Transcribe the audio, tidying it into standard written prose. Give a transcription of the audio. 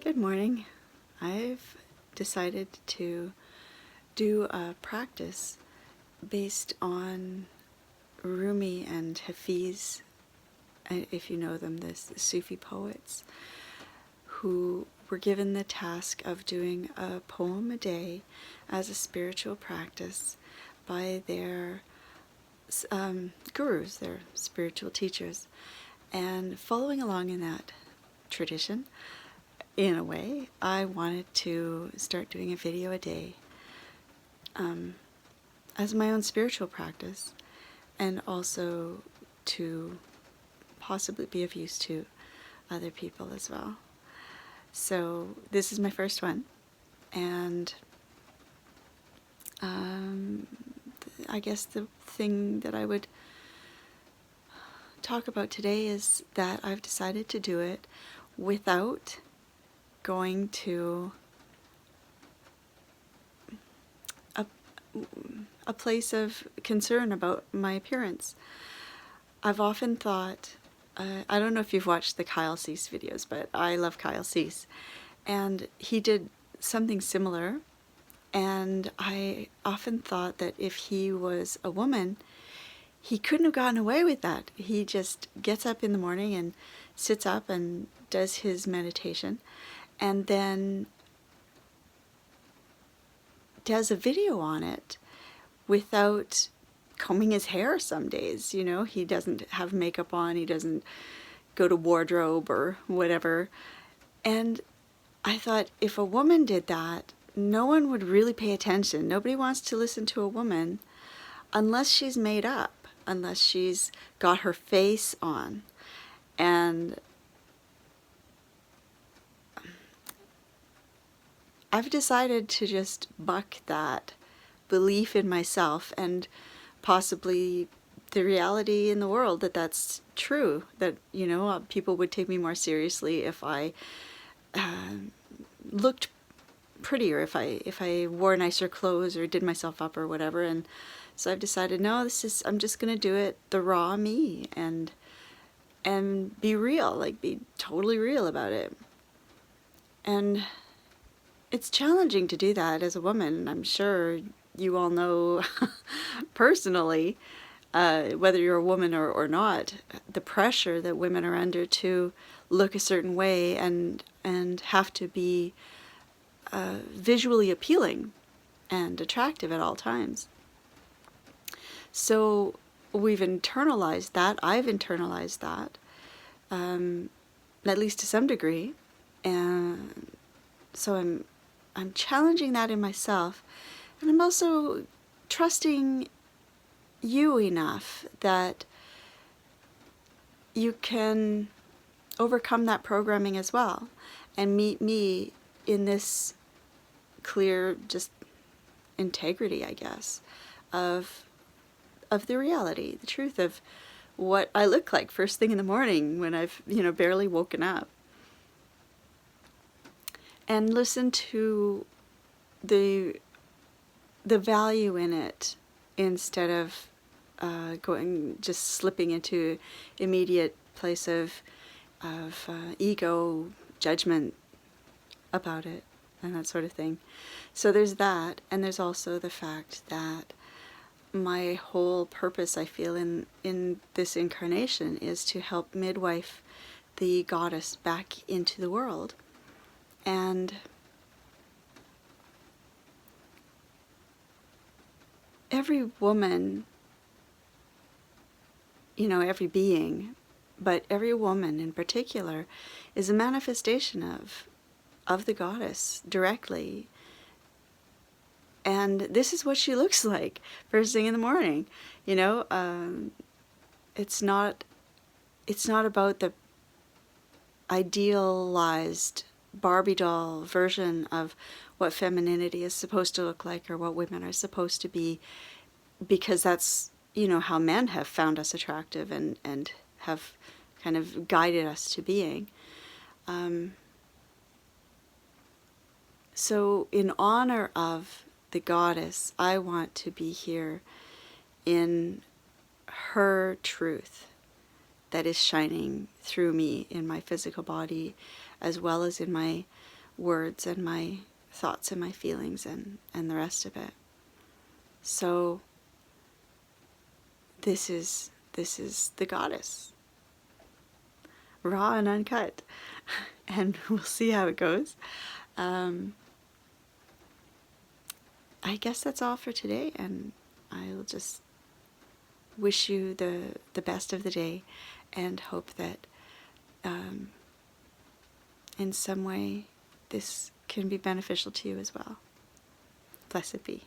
Good morning. I've decided to do a practice based on Rumi and Hafiz, if you know them, the Sufi poets, who were given the task of doing a poem a day as a spiritual practice by their gurus, their spiritual teachers. And following along in that tradition, in a way, I wanted to start doing a video a day as my own spiritual practice, and also to possibly be of use to other people as well. So this is my first one, and I guess the thing that I would talk about today is that I've decided to do it without going to a place of concern about my appearance. I've often thought, I don't know if you've watched the Kyle Cease videos, but I love Kyle Cease, and he did something similar, and I often thought that if he was a woman, he couldn't have gotten away with that. He just gets up in the morning and sits up and does his meditation, and then does a video on it without combing his hair some days. You know, he doesn't have makeup on, he doesn't go to wardrobe or whatever. And I thought, if a woman did that, no one would really pay attention. Nobody wants to listen to a woman unless she's made up, unless she's got her face on. And I've decided to just buck that belief in myself and possibly the reality in the world that that's true, that, you know, people would take me more seriously if I looked prettier, if I wore nicer clothes or did myself up or whatever. And so I've decided, no, I'm just going to do it the raw me and be real, like be totally real about it. And it's challenging to do that as a woman. I'm sure you all know personally, whether you're a woman or not, the pressure that women are under to look a certain way and have to be visually appealing and attractive at all times. So we've internalized that. I've internalized that, at least to some degree, and so I'm challenging that in myself, and I'm also trusting you enough that you can overcome that programming as well and meet me in this clear just integrity, I guess, of the reality, the truth of what I look like first thing in the morning when I've, barely woken up. And listen to the value in it, instead of just slipping into immediate place of ego, judgment about it, and that sort of thing. So there's that, and there's also the fact that my whole purpose, I feel, in this incarnation is to help midwife the goddess back into the world. And every woman, every being, but every woman in particular, is a manifestation of the goddess directly. And this is what she looks like first thing in the morning. It's not about the idealized Barbie doll version of what femininity is supposed to look like or what women are supposed to be, because that's, how men have found us attractive and have kind of guided us to being. So in honor of the goddess, I want to be here in her truth that is shining through me in my physical body, as well as in my words and my thoughts and my feelings and the rest of it. So this is the Goddess, raw and uncut, and we'll see how it goes. I guess that's all for today, and I'll just wish you the best of the day, and hope that in some way this can be beneficial to you as well. Blessed be.